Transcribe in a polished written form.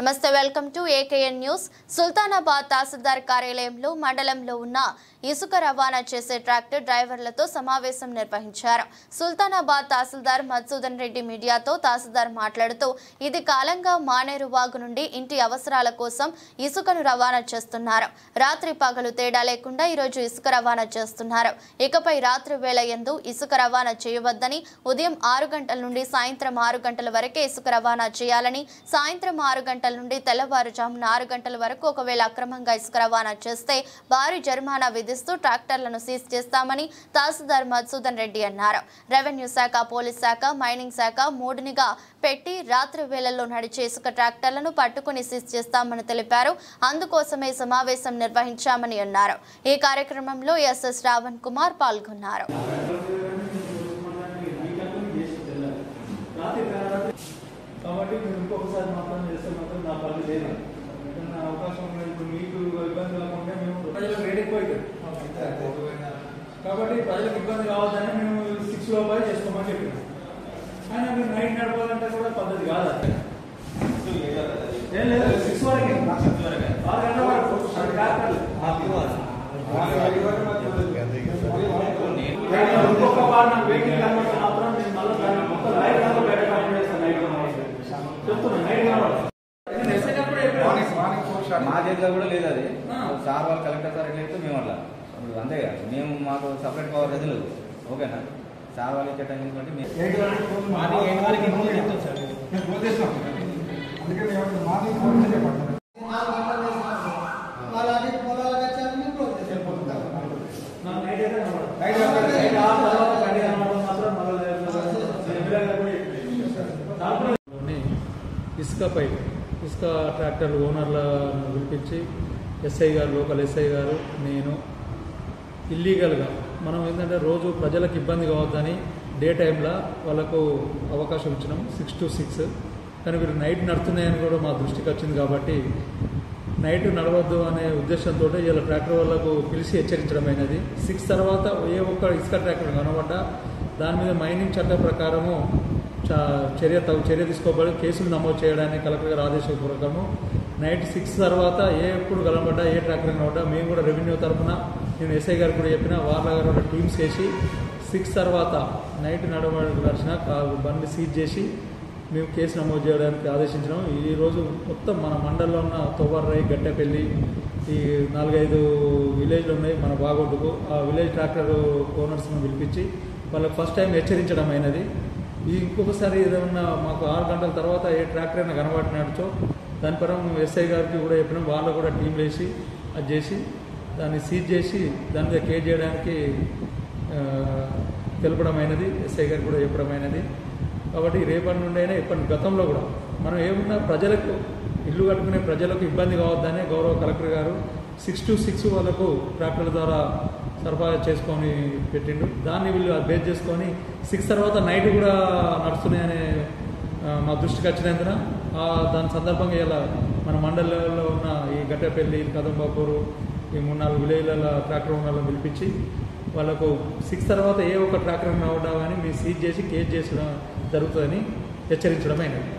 నమస్తే welcome to AKN news. Sultanabad tahsildar కార్యాలయంలో మండలంలో ఉన్న ఇసుక రవాణా చేసే ట్రాక్టర్ డ్రైవర్లతో సమావేశం నిర్వహించారు. సుల్తానాబాద్ తహసీల్దార్ మధుసూదన్ రెడ్డి మీడియాతో తహసీల్దార్ మాట్లాడుతూ ఇది కాలంగా మానేరు వాగు నుండి ఇంటి అవసరాల కోసం ఇసుకను రవాణా చేస్తున్నారు. రాత్రి పగలు తేడా లేకుండా ఈరోజు ఇసుక రవాణా చేస్తున్నారు. ఇకపై రాత్రి వేళ యందు ఇసుక రవాణా చేయవద్దని, ఉదయం 6 గంటల నుండి సాయంత్రం 6 గంటల వరకే ఇసుక రవాణా చేయాలని, సాయంత్రం 6 గంటల నుండి తెల్లవారుజామున 6 గంటల వరకు ఒకవేళ అక్రమంగా ఇసుక రవాణా చేస్తే భారీ జరిమానా విధిస్తూ ట్రాక్టర్లను సీజ్ చేస్తామని తహసీల్దార్ మధుసూదన్ రెడ్డి అన్నారు. రెవెన్యూ శాఖ, పోలీస్ శాఖ, మైనింగ్ శాఖ మూడునిగా పెట్టి రాత్రి వేళల్లో నడిచే ఇసుక ట్రాక్టర్లను పట్టుకుని సీజ్ చేస్తామని తెలిపారు. అందుకోసమే సమావేశం నిర్వహించామని అన్నారు. ఈ కార్యక్రమంలో ఎస్ఎస్ రావణ్ కుమార్ పాల్గొన్నారు. కాబట్టి మీరు ఇంకొకసారి మాత్రం చేస్తే మాత్రం నా పని లేదు. ఏదైనా అవకాశం ఇప్పుడు మీకు ఇబ్బంది కాకుండా మేము ప్రజలకు రేట్ ఎక్కువ అవుతుంది కాబట్టి ప్రజలకు ఇబ్బంది కావద్దని మేము 6 లోపల చేసుకోమని చెప్పినాం. ఆయన మీరు నైట్ నడపాలంటే కూడా పద్ధతి కాదు. ఏం లేదు, 6 వరకే 6 గంటల వరకు ఇంకొక వారు నాకు వెహికల్ కనబడితే మాత్రం నేను మళ్ళీ దాన్ని మొత్తం లైట్ మా చేతిలో కూడా లేదు. అది సార్ వాళ్ళు కలెక్టర్ సార్ ఎట్లయితే మేము అట్లా అంతే కదా. మేము మాకు సపరేట్ పవర్ అయితే లేదు. ఓకేనా, సార్ వాళ్ళు ఇచ్చే టైం బట్టి ఇసుక ట్రాక్టర్ ఓనర్లను పిలిపించి ఎస్ఐ గారు, లోకల్ ఎస్ఐ గారు, నేను ఇల్లీగల్గా మనం ఏంటంటే రోజు ప్రజలకు ఇబ్బంది కావద్దని డే టైంలో వాళ్ళకు అవకాశం ఇచ్చినాం 6 to 6. కానీ వీరు నైట్ నడుతున్నాయని కూడా మా దృష్టికి వచ్చింది కాబట్టి నైట్ నడవద్దు అనే ఉద్దేశంతో ఇలా ట్రాక్టర్ వాళ్ళకు పిలిచి హెచ్చరించడమైనది. 6 తర్వాత ఏ ఒక్క ఇసుక ట్రాక్టర్ కనబడ్డా దాని మీద మైనింగ్ చట్టం ప్రకారము చర్య తీసుకోబడి కేసులు నమోదు చేయడానికి కలెక్టర్ గారి ఆదేశపూర్వకము నైట్ 6 తర్వాత ఎప్పుడు కనబడ్డా ఏ ట్రాక్టర్ కనబడ్డా మేము కూడా రెవెన్యూ తరఫున నేను ఎస్ఐ గారు కూడా చెప్పిన వాళ్ళ గారు టీమ్స్ వేసి 6 తర్వాత నైట్ నడవడిన బండి సీజ్ చేసి మేము కేసు నమోదు చేయడానికి ఆదేశించినాం. ఈరోజు మొత్తం మన మండలంలో ఉన్న తోవర్రై, గట్టెపల్లి ఈ 4-5 విలేజ్లు ఉన్నాయి మన బాగొడ్డుకు. ఆ విలేజ్ ట్రాక్టర్ ఓనర్స్ను పిలిపించి వాళ్ళకి ఫస్ట్ టైం హెచ్చరించడం అయినది. ఇంకొకసారి ఏదైనా మాకు 6 గంటల తర్వాత ఏ ట్రాక్టర్ అయినా కనబడినచ్చో దాని పరం ఎస్ఐ గారికి కూడా చెప్పినాం. వాళ్ళు కూడా టీం వేసి అది చేసి దాన్ని సీజ్ చేసి దాని మీద కేర్ చేయడానికి తెలపడమైనది. ఎస్ఐ గారికి కూడా చెప్పడమైనది. కాబట్టి రేపటి నుండి అయినా ఇప్పటి గతంలో కూడా మనం ఏమున్నా ప్రజలకు ఇల్లు కట్టుకునే ప్రజలకు ఇబ్బంది కావద్దనే గౌరవ కలెక్టర్ గారు 6 to 6 వాళ్ళకు ట్రాక్టర్ల ద్వారా సరఫరా చేసుకొని పెట్టిండు. దాన్ని వీళ్ళు బేస్ చేసుకొని 6 తర్వాత నైట్ కూడా నడుస్తున్నాయనే మా దృష్టికి వచ్చినందున దాని సందర్భంగా ఇలా మన మండలంలో ఉన్న ఈ గట్టెపల్లి, కదంబాపూరు ఈ 3-4 విలేజ్ల ట్రాక్టర్ ఓనర్లను పిలిపించి వాళ్ళకు 6 తర్వాత ఏ ఒక్క ట్రాక్టర్ రావడం కానీ మేము సీజ్ చేసి కేసు చేసడం జరుగుతుందని హెచ్చరించడం అయినది.